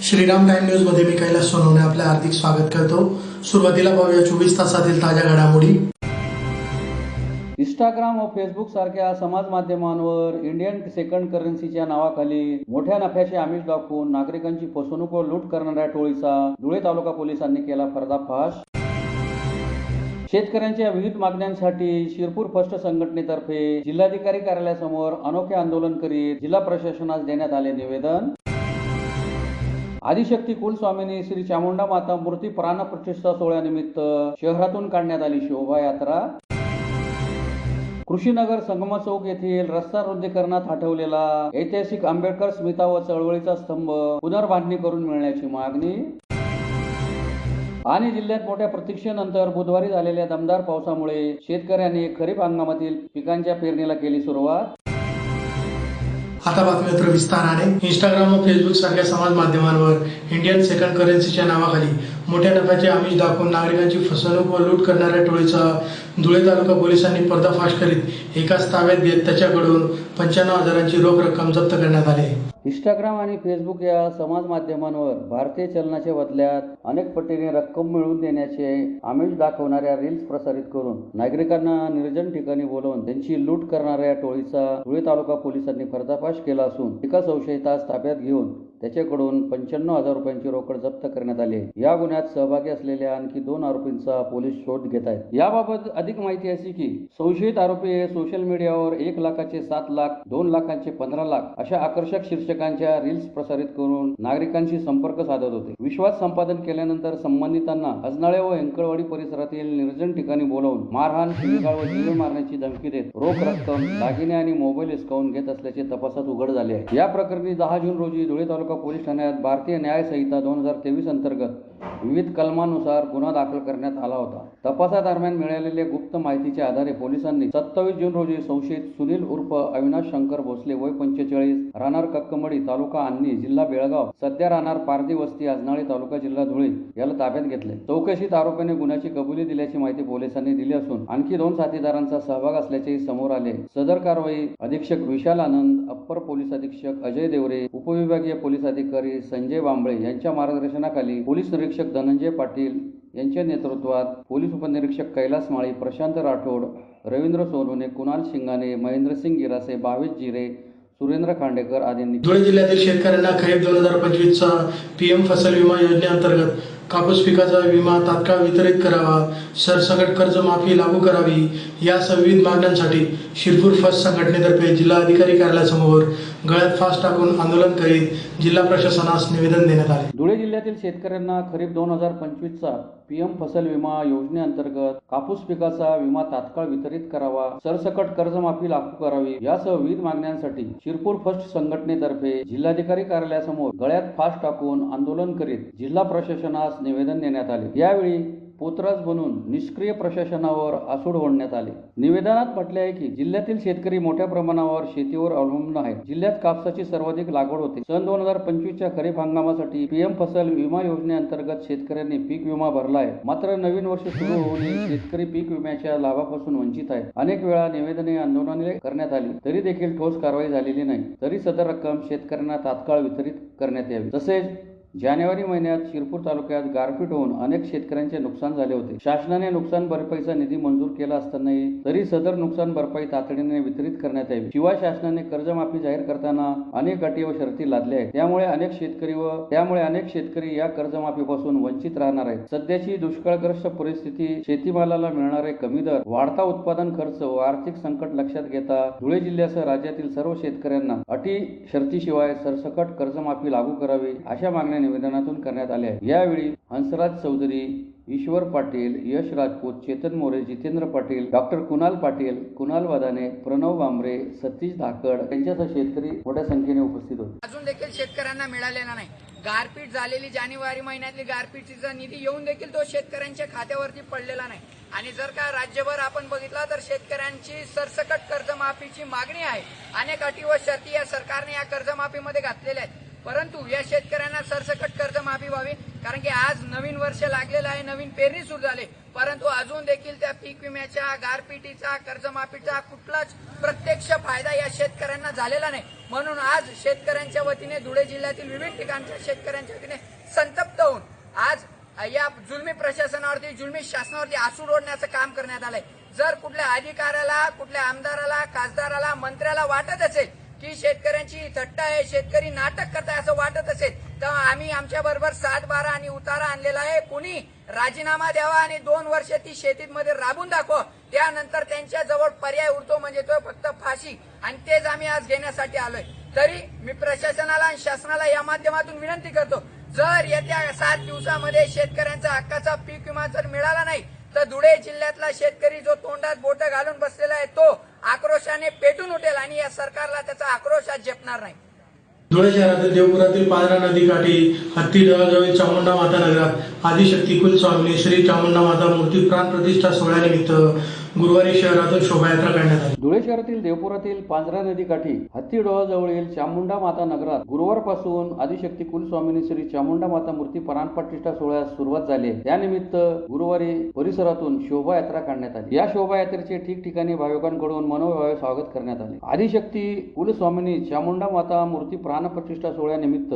Shriram time news मध्ये मी कैलास सोनवणे आपले हार्दिक स्वागत करतो। सुरुवातीला पाहूया 24 तासातील ताज्या घडामोडी। इंस्टाग्राम व फेसबुक सारख्या समाज माध्यमांवर इंडियन सेकंड करन्सीच्या नावाखाली मोठ्या नफ्याचे आमिष दाखवून नागरिकांची फसवणूक व लूट करणाऱ्या टोळीचा धुळे तालुका पोलिसांनी केला पर्दाफाश। शेतकऱ्यांच्या विविध मागण्यांसाठी शिरपूर फर्स्ट संघटनेतर्फे जिल्हाधिकारी कार्यालयासमोर अनोखे आंदोलन करीत जिल्हा प्रशासनास देण्यात आले निवेदन। आदिशक्ती कुलस्वामिनी श्री चामुंडा माता मूर्ती प्राणप्रतिष्ठा सोहळ्यानिमित्त शहरातून काढण्यात आली शोभायात्रा। कृषीनगर संगम चौक येथील रस्ता रुंदीकरणात हटवलेला ऐतिहासिक आंबेडकर स्मिता व चळवळीचा स्तंभ पुनर्बांधणी करून मिळण्याची मागणी। आणि जिल्ह्यात मोठ्या प्रतीक्षेनंतर बुधवारी झालेल्या दमदार पावसामुळे शेतकऱ्यांनी खरीप हंगामातील पिकांच्या पेरणीला केली सुरुवात। आता बातमी विस्ताराने। इंस्टाग्राम व फेसबुक सारख्या समाज माध्यमांवर इंडियन सेकंड करन्सीच्या नावाखाली मोठ्या नफ्याचे आमिष दाखवून नागरिकांची फसवणूक व लूट करणाऱ्या टोळीचा धुळे तालुका पोलिसांनी पर्दाफाश करीत एकाच ताब्यात घेत त्याच्याकडून 95,000ची रोख रक्कम जप्त करण्यात आली। इंस्टाग्राम आणि फेसबुक या समाज माध्यमांवर भारतीय चलनाच्या बदल्यात अनेक पटीने रक्कम मिळवून देण्याचे आमिष दाखवणाऱ्या रील्स प्रसारित करून नागरिकांना निर्जन ठिकाणी बोलवून त्यांची लूट करणाऱ्या टोळीचा धुळे तालुका पोलिसांनी पर्दाफाश केला असून एका संशयितास ताब्यात घेऊन त्याच्याकडून 95,000 रुपयांची रोकड जप्त करण्यात आली। या गुन्ह्यात सहभागी असलेल्या आणखी 2 आरोपींचा पोलीस शोध घेत आहेत। याबाबत अधिक माहिती अशी की संशयित आरोपी हे सोशल मीडियावर 1 लाखाचे 7 लाख, 2 लाखांचे 15 लाख अशा आकर्षक शीर्षकांच्या रील्स प्रसारित करून नागरिकांशी संपर्क साधत होते। विश्वास संपादन केल्यानंतर संबंधितांना अजनाळे व हेंकळवाडी परिसरातील निर्जन ठिकाणी बोलावून मारहाण, शिवीगाळ व जीवे मारण्याची धमकी देत रोख रक्कम, दागिने आणि मोबाईल हिसकावून घेत असल्याचे तपासात उघड झाले आहे। या प्रकरणी 10 जून रोजी धुळे तालुका पोलीस ठाण्यात भारतीय न्याय संहिता 2023 अंतर्गत विविध कलमानुसार गुन्हा दाखल करण्यात आला होता। तपासादरम्यान मिळालेल्या गुप्त माहितीच्या आधारे पोलिसांनी 27 जून रोजी संशयित सुनील उर्फ अविनाश शंकर भोसले वय 45 राहणार कक्कमडी तालुका आन्नी जिल्हा बेळगाव सध्या राहणार पारधी वस्ती आजनाळी तालुका जिल्हा धुळे याला ताब्यात घेतले। चौकशीत आरोपीने गुन्ह्याची कबुली दिल्याची माहिती पोलिसांनी दिली असून आणखी 2 साथीदारांचा सहभाग असल्याचेही समोर आले। सदर कारवाई अधीक्षक विशाल आनंद, अप्पर पोलीस अधीक्षक अजय देवरे, उपविभागीय पोलीस अधिकारी संजय बांबळे यांच्या मार्गदर्शनाखाली पोलीस निरीक्षक धनंजय पाटील यांच्या नेतृत्वात पोलीस उपनिरीक्षक कैलास माळी, प्रशांत राठोड, रवींद्र सोनवणे, कुणाल शिंगाणे, महेंद्रसिंग गिरासे, भावेश जिरे, सुरेंद्र खांडेकर आदींनी धुळे जिल्ह्यातील शेतकऱ्यांना खरीप 2025 चा पीएम फसल विमा योजनेअंतर्गत कापूस पिकाचा विमा तात्काळ वितरित करावा, सरसकट कर्जमाफी लागू करावी यासह विविध मागण्यांसाठी शिरपूर फर्स्ट संघटनेतर्फे जिल्हाधिकारी कार्यालयासमोर गळ्यात फास टाकून आंदोलन करीत जिल्हा प्रशासनास निवेदन देण्यात आले। धुळे जिल्ह्यातील शेतकऱ्यांना खरीप 2025 चा पीएम फसल विमा योजनेअंतर्गत कापूस पिकाचा विमा तात्काळ वितरित करावा, सरसकट कर्जमाफी लागू करावी यासह विविध मागण्यांसाठी शिरपूर फर्स्ट संघटनेतर्फे जिल्हाधिकारी कार्यालयासमोर गळ्यात फास टाकून आंदोलन करीत जिल्हा प्रशासनास निवेदन देण्यात आले। यावेळी पोतराज बनून निष्क्रिय प्रशासनावर आसूड ओढण्यात आले। निवेदनात म्हटले आहे की जिल्ह्यातील शेतकरी मोठ्या प्रमाणावर शेतीवर अवलंबून आहेत। जिल्ह्यात कापसाची सर्वाधिक लागवड होते। सन 2025च्या खरीप हंगामासाठी पीएम फसल विमा योजनेअंतर्गत शेतकऱ्यांनी पीक विमा भरला आहे। मात्र नवीन वर्ष सुरू होऊनही शेतकरी पीक विम्याच्या लाभापासून वंचित आहेत। अनेक वेळा निवेदने, आंदोलने करण्यात आली तरी देखील ठोस कारवाई झालेली नाही। तरी सदर रक्कम शेतकऱ्यांना तात्काळ वितरित करण्यात यावी। तसेच जानेवारी महिन्यात शिरपूर तालुक्यात गारपीट होऊन अनेक शेतकऱ्यांचे नुकसान झाले होते। शासनाने नुकसान भरपाईचा निधी मंजूर केला असतानाही तरी सदर नुकसान भरपाई तातडीने वितरित करण्यात यावी। शिवाय शासनाने कर्जमाफी जाहीर करताना अनेक अटी व शर्ती लादल्या आहेत। त्यामुळे अनेक शेतकरी या कर्जमाफीपासून वंचित राहणार आहेत। सध्याची दुष्काळग्रस्त परिस्थिती, शेतीमालाला मिळणारे कमी दर, वाढता उत्पादन खर्च व आर्थिक संकट लक्षात घेता धुळे जिल्ह्यासह राज्यातील सर्व शेतकऱ्यांना अटी शर्तीशिवाय सरसकट कर्जमाफी लागू करावी अशा मागण्या निवेदनातून करण्यात आले आहे। यावेळी हंसराज चौधरी, ईश्वर पाटील, यश राजपूत, चेतन मोरे, जितेंद्र पाटील, डॉक्टर कुणाल पाटील, कुणाल वदाने, प्रणव बांबरे, सतीश धाकड यांच्यासह शेतकरी मोठ्या संख्येने उपस्थित होते। अजून देखील शेतकऱ्यांना मिळालेला नाही। गारपीट झालेली जानेवारी महिन्यातली गारपीटचा निधी येऊन देखील तो शेतकऱ्यांच्या खात्यावरती पडलेला नाही। आणि जर का राज्यभर आपण बघितला तर शेतकऱ्यांची सरसकट कर्जमाफीची मागणी आहे। अनेक अटी व शर्ती या सरकारने या कर्जमाफीमध्ये घातलेल्या आहेत, परंतु या शेतकऱ्यांना सरसकट कर्जमाफी व्हावी, कारण की आज नवीन वर्ष लागलेलं आहे, नवीन पेरणी सुरू झाली, परंतु अजून देखील त्या पीक विम्याच्या, गारपिटीचा, कर्जमाफीचा कुठलाच प्रत्यक्ष फायदा या शेतकऱ्यांना झालेला नाही. म्हणून आज शेतकऱ्यांच्या वतीने, धुळे जिल्ह्यातील विविध ठिकाणच्या शेतकऱ्यांच्या वतीने संतप्त होऊन आज या जुलमी प्रशासनावरती, जुलमी शासनावरती आसूड ओढण्याचं काम करण्यात आलंय. जर कुठल्या अधिकाऱ्याला, कुठल्या आमदाराला, खासदाराला, मंत्र्याला वाटत असेल की शेतकऱ्यांची थट्टा आहे, शेतकरी नाटक करताय असं वाटत असेल, तर आम्ही आमच्या बरोबर 7-12 आणि उतारा आणलेला आहे. कुणी राजीनामा द्यावा आणि 2 वर्ष ती शेतीमध्ये राबून दाखवा, त्यानंतर त्यांच्या जवळ पर्याय उरतो म्हणजे तो फक्त फाशी, आणि तेच आम्ही आज घेण्यासाठी आलोय. तरी मी प्रशासनाला आणि शासनाला या माध्यमातून विनंती करतो, जर येत्या 7 दिवसामध्ये शेतकऱ्यांचा हक्काचा पीक विमा जर मिळाला नाही तर धुळे जिल्ह्यातला शेतकरी जो तोंडात बोटं घालून बसलेला आहे तो आक्रोशाने पेटून उठेल आणि या सरकारला त्याचा आक्रोश आज झेपणार नाही. धुळे शहरातील देवपुरातील पांढरा नदीकाठी हत्तीजवळ चामुंडा माता नगरात आदिशक्ती कुलस्वामिनी श्री चामुंडा माता मूर्ती प्राण प्रतिष्ठा सोहळ्यानिमित्त गुरुवारी शहरातून शोभायात्रा काढण्यात आली. धुळे शहरातील देवपुरातील पांझरा नदीकाठी हत्तीडोहाजवळील चामुंडा माता नगरात गुरुवारपासून आदिशक्ती कुलस्वामिनी श्री चामुंडा माता मूर्ती प्राण प्रतिष्ठा सोहळ्यास सुरुवात झाली. त्यानिमित्त गुरुवारी परिसरातून शोभायात्रा काढण्यात आली. या शोभायात्रेचे ठिकठिकाणी भाविकांकडून मनोभावे स्वागत करण्यात आले. आदिशक्ती कुलस्वामिनी चामुंडा माता मूर्ती प्राण प्रतिष्ठा सोहळ्यानिमित्त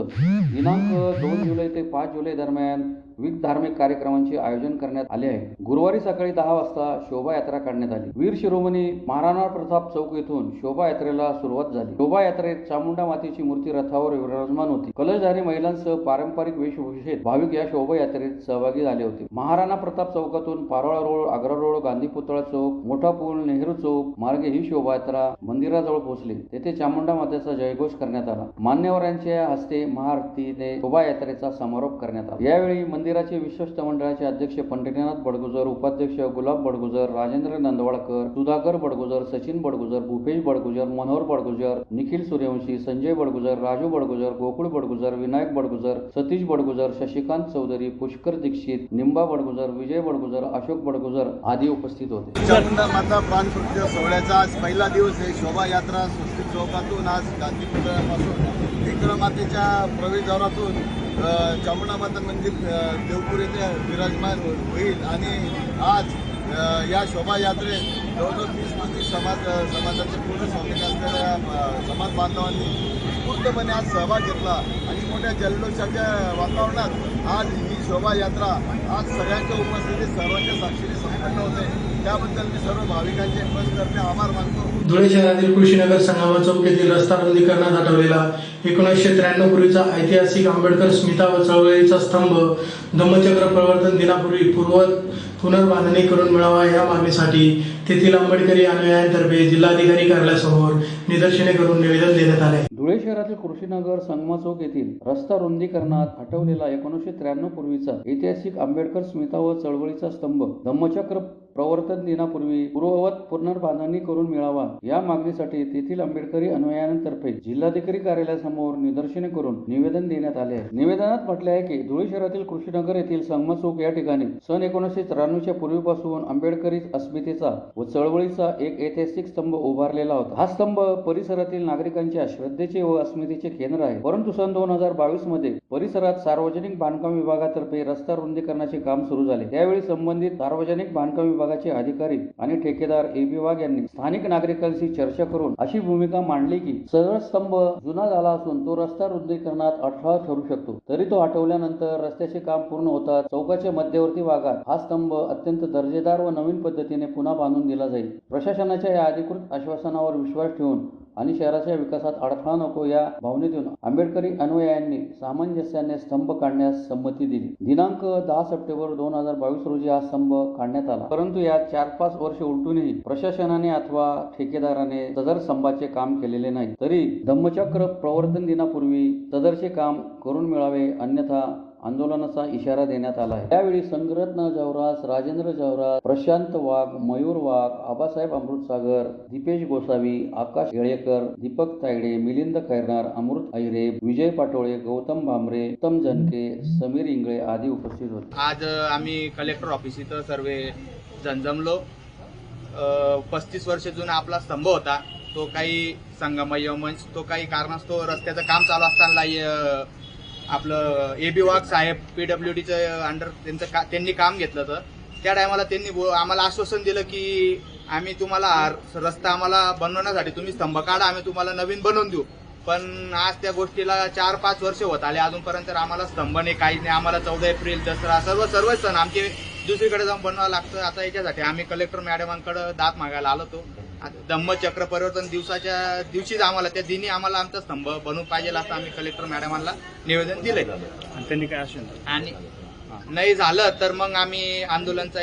दिनांक 2 जुलै ते 5 जुलै दरम्यान विविध धार्मिक कार्यक्रमांचे आयोजन करण्यात आले आहे. गुरुवारी सकाळी 10 वाजता शोभायात्रा काढण्यात आली. वीर शिरोमणी महाराणा प्रताप चौक येथून शोभायात्रेला सुरुवात झाली. शोभायात्रेत चामुंडा मातेची मूर्ती रथावर विराजमान होती. कलशधारी महिलांसह पारंपरिक वेशभूषेत भाविक या शोभायात्रेत सहभागी झाले होते. महाराणा प्रताप चौकातून पारोळा रोड, आग्रा रोड, गांधी पुतळा चौक, मोठा पूल, नेहरू चौक मार्गे ही शोभायात्रा मंदिराजवळ पोहोचली. तेथे चामुंडा मातेचा जयघोष करण्यात आला. मान्यवरांच्या हस्ते महाआरतीने शोभायात्रेचा समारोप करण्यात आला. यावेळी मंदिराचे विश्वस्त मंडळाचे अध्यक्ष पंढरीनाथ बडगुजर, उपाध्यक्ष गुलाब बडगुजर, राजेंद्र नंदवाळकर, सुधाकर बडगुजर, सचिन बडगुजर, भूपेश बडगुजर, मनोहर बडगुजर, निखिल सूर्यवंशी, संजय बडगुजर, राजू बडगुजर, गोकुळ बडगुजर, विनायक बडगुजर, सतीश बडगुजर, शशिकांत चौधरी, पुष्कर दीक्षित, निंबा बडगुजर, विजय बडगुजर, अशोक बडगुजर आदी उपस्थित होते. चामुंडा माता प्राण प्रतिष्ठा सोहळ्याचा आज पहिला दिवस आहे. शोभायात्रा सुस्थित चौकातून आज गांधी पुतळ्यापासून विक्रमातेच्या प्रवेशद्वारातून चामुंडा माता मंदिर देवपूर येथे विराजमान होईल आणि आज या शोभायात्रेत जवळजवळ 30-35 समाजाचे पूर्ण स्वामिक असलेल्या समाज बांधवांनी उत्स्फूर्तपणे आज सहभाग घेतला आणि मोठ्या जल्लोषाच्या वातावरणात आज ही शोभायात्रा आज सगळ्यांच्या उपस्थितीत सर्वांच्या साक्षीने संपन्न होते. त्याबद्दल मी सर्व भाविकांचे मनपूर्वक आभार मानतो. धुळे शहरातील कृषीनगर संगमा चौक येथील रस्ता रुंदीकरणात हटवलेला 1993 पूर्वीचा ऐतिहासिक आंबेडकर स्मिता व चळवळीचा स्तंभ धम्मचक्र प्रवर्तन दिनापूर्वी पुनर्बांधणी करून मिळावा या मागणीसाठी तेथील आंबेडकरी अनुयायांतर्फे जिल्हाधिकारी कार्यालयासमोर निदर्शने करून निवेदन देण्यात आले. धुळे शहरातील कृषीनगर संगमा चौक येथील रस्ता रुंदीकरणात हटवलेला 1993 पूर्वीचा ऐतिहासिक आंबेडकर स्मिता व चळवळीचा स्तंभ धम्मचक्र प्रवर्तन दिनापूर्वी पूर्ववत पुनर्बांधणी करून मिळावा या मागणीसाठी तेथील आंबेडकरी अनुयायांतर्फे जिल्हाधिकारी कार्यालयासमोर निदर्शने करून निवेदन देण्यात आले आहे. निवेदनात म्हटले आहे की धुळे शहरातील कृषीनगर येथील संगमा चौक या ठिकाणी सन 1993 पूर्वीपासून आंबेडकरी अस्मितेचा व चळवळीचा एक ऐतिहासिक स्तंभ उभारलेला होता. हा स्तंभ परिसरातील नागरिकांच्या श्रद्धेचे व अस्मितेचे केंद्र आहे. परंतु सन 2022 मध्ये परिसरात सार्वजनिक बांधकाम विभागातर्फे रस्ता रुंदीकरणाचे काम सुरू झाले. त्यावेळी संबंधित सार्वजनिक बांधकाम विभागाचे अधिकारी आणि ठेकेदार ए.बी. वाघ यांनी स्थानिक नागरिकांशी चर्चा करून अशी भूमिका मांडली की सदर स्तंभ जुना झाला असून तो रस्ता रुंदीकरणात अडथळा ठरू शकतो. तरी तो हटवल्यानंतर रस्त्याचे काम पूर्ण होतात चौकाच्या मध्यवर्ती भागात हा स्तंभ अत्यंत दर्जेदार व नवीन पद्धतीने पुन्हा बांधून दिला जाईल. प्रशासनाच्या या अधिकृत आश्वासनावर विश्वास ठेवून आणि शहराच्या विकासात अडथळा नको या भावनेतून आंबेडकरी अनुयायांनी सामंजस्याने स्तंभ काढण्यास संमती दिली. दिनांक 10 सप्टेंबर 2022 रोजी हा स्तंभ काढण्यात आला. परंतु यात 4-5 वर्ष उलटूनही प्रशासनाने अथवा ठेकेदाराने सदर स्तंभाचे काम केलेले नाही. तरी धम्मचक्र प्रवर्तन दिनापूर्वी सदरचे काम करून मिळावे अन्यथा आंदोलनाचा इशारा देण्यात आला आहे. त्यावेळी संगरत्न जवरास, राजेंद्र जवरास, प्रशांत वाघ, मयूर वाघ, आबासाहेब अमृतसागर, दीपेश गोसावी, आकाश येळेकर, दीपक तायडे, मिलिंद खैरनार, अमृत अहिरे, विजय पाटोळे, गौतम भामरे, उत्तम जनके, समीर इंगळे आदी उपस्थित होते. आज आम्ही कलेक्टर ऑफिस इथं सर्व जमलो. 35 वर्ष जुना आपला स्तंभ होता. तो काही संगमय मंच तो काही कारणास्तव रस्त्याचं काम चालू असताना आपलं ए.बी. वाघ साहेब PWDचं अंडर त्यांनी काम घेतलं होतं. त्या टायमाला त्यांनी आम्हाला आश्वासन दिलं की आम्ही तुम्हाला रस्ता आम्हाला बनवण्यासाठी तुम्ही स्तंभ काढा, आम्ही तुम्हाला नवीन बनवून देऊ. पण आज त्या गोष्टीला 4-5 वर्ष होत आले, अजूनपर्यंत आम्हाला स्तंभ नाही, काहीच नाही. आम्हाला 14 एप्रिल, दसरा सर्व सण आमचे दुसरीकडे जाऊन बनवावं लागतं. आता याच्यासाठी आम्ही कलेक्टर मॅडमांकडे दाद मागायला आलो होतो. धम्मचक्र परिवर्तन दिवसाच्या दिवशीच आम्हाला त्या दिनी आम्हाला आमचा स्तंभ बनवून पाहिजे असं आम्ही कलेक्टर मॅडमांना निवेदन दिलंय. आणि त्यांनी काय आश्वासन आणि नाही झालं तर मग आम्ही आंदोलनचा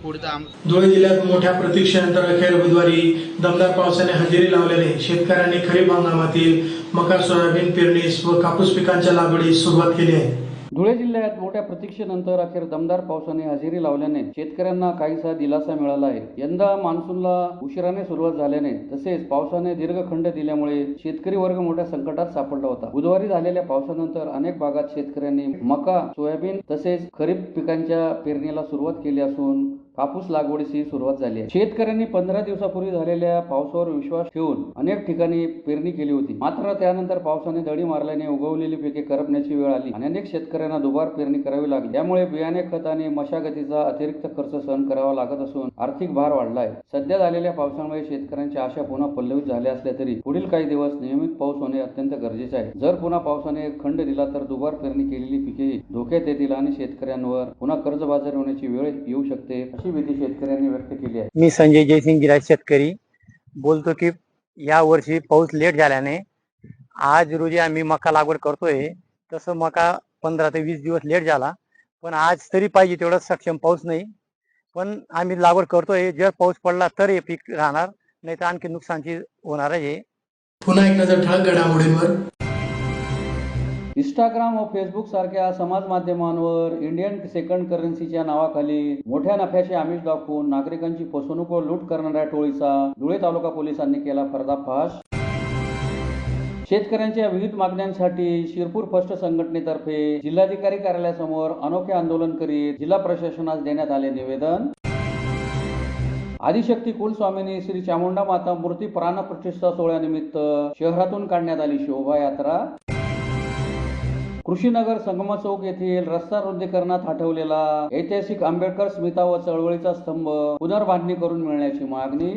पुढचा धुळे जिल्ह्यात मोठ्या प्रतीक्षेनंतर अखेर बुधवारी दमदार पावसाने हजेरी लावल्याने शेतकऱ्यांनी खरीप हंगामातील मका, सोयाबीन पेरणीस व कापूस पिकांच्या लागवडीस सुरुवात केली आहे. धुळे जिल्ह्यात मोठ्या प्रतीक्षेनंतर अखेर दमदार पावसाने हजेरी लावल्याने शेतकऱ्यांना काहीसा दिलासा मिळाला आहे. यंदा मान्सूनला उशिराने सुरुवात झाल्याने तसेच पावसाने दीर्घखंड दिल्यामुळे शेतकरी वर्ग मोठ्या संकटात सापडला होता. बुधवारी झालेल्या पावसानंतर अनेक भागात शेतकऱ्यांनी मका, सोयाबीन तसेच खरीप पिकांच्या पेरणीला सुरुवात केली असून कापूस लागवडीची सुरुवात झाली आहे. शेतकऱ्यांनी 15 दिवसापूर्वी झालेल्या पावसावर विश्वास ठेवून अनेक ठिकाणी पेरणी केली होती. मात्र त्यानंतर पावसाने दडी मारल्याने उगवलेली पिके करपण्याची वेळ आली आणि अनेक शेतकऱ्यांना दुबार पेरणी करावी लागली. त्यामुळे बियाणे, खत आणि मशागतीचा अतिरिक्त खर्च सहन करावा लागत असून आर्थिक भार वाढला आहे. सध्या झालेल्या पावसामुळे शेतकऱ्यांच्या आशा पुन्हा पल्लवित झाल्या असल्या तरी पुढील काही दिवस नियमित पाऊस होणे अत्यंत गरजेचे आहे. जर पुन्हा पावसाने खंड दिला तर दुबार पेरणी केलेली पिके धोक्यात येतील आणि शेतकऱ्यांवर पुन्हा कर्जबाजारी होण्याची वेळ येऊ शकते, अशी भीती शेतकऱ्यांनी व्यक्त केली आहे. मी संजय जयसिंग गिराज शेतकरी बोलतो की या वर्षी पाऊस लेट झाल्याने आज रोजी आम्ही मका लागवड करतोय. तसं मका 15 ते 20 दिवस लेट झाला, पण आज तरी पाहिजे तेवढा सक्षम पाऊस नाही. पण आम्ही लागवड करतोय. जर पाऊस पडला तर हे पीक राहणार, नाही तर आणखी नुकसानची होणार आहे. पुन्हा एक नजर ठळक घडामोडींवर. इंस्टाग्राम व फेसबुक सारख्या समाज माध्यमांवर इंडियन सेकंड करन्सीच्या नावाखाली मोठ्या नफ्याचे आमिष दाखवून नागरिकांची फसवणूक व लूट करणाऱ्या टोळीचा धुळे तालुका पोलिसांनी केला पर्दाफाश. शेतकऱ्यांच्या विविध मागण्यांसाठी शिरपूर फर्स्ट संघटनेतर्फे जिल्हाधिकारी कार्यालयासमोर अनोखे आंदोलन करीत जिल्हा प्रशासनास देण्यात आले निवेदन. आदिशक्ती कुलस्वामिनी श्री चामुंडा माता मूर्ती प्राणप्रतिष्ठा सोहळ्यानिमित्त शहरातून काढण्यात आली शोभायात्रा. कृषीनगर संगम चौक येथील रस्ता रुंदीकरणात हटवलेला ऐतिहासिक आंबेडकर स्मिता व चळवळीचा स्तंभ पुनर्बांधणी करून मिळण्याची मागणी.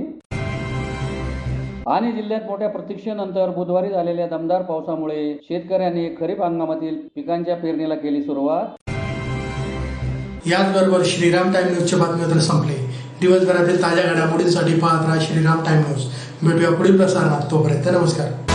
आणि जिल्ह्यात मोठ्या प्रतीक्षेनंतर बुधवारी झालेल्या दमदार पावसामुळे शेतकऱ्यांनी खरीप हंगामातील पिकांच्या पेरणीला केली सुरुवात. याचबरोबर श्रीराम टाइम न्यूजचे बातमीपत्र संपले. दिवसभरातील ताज्या घडामोडींसाठी पाहत राहा श्रीराम टाइम न्यूज. भेटूया पुढील प्रसारणात. तोपर्यंत नमस्कार.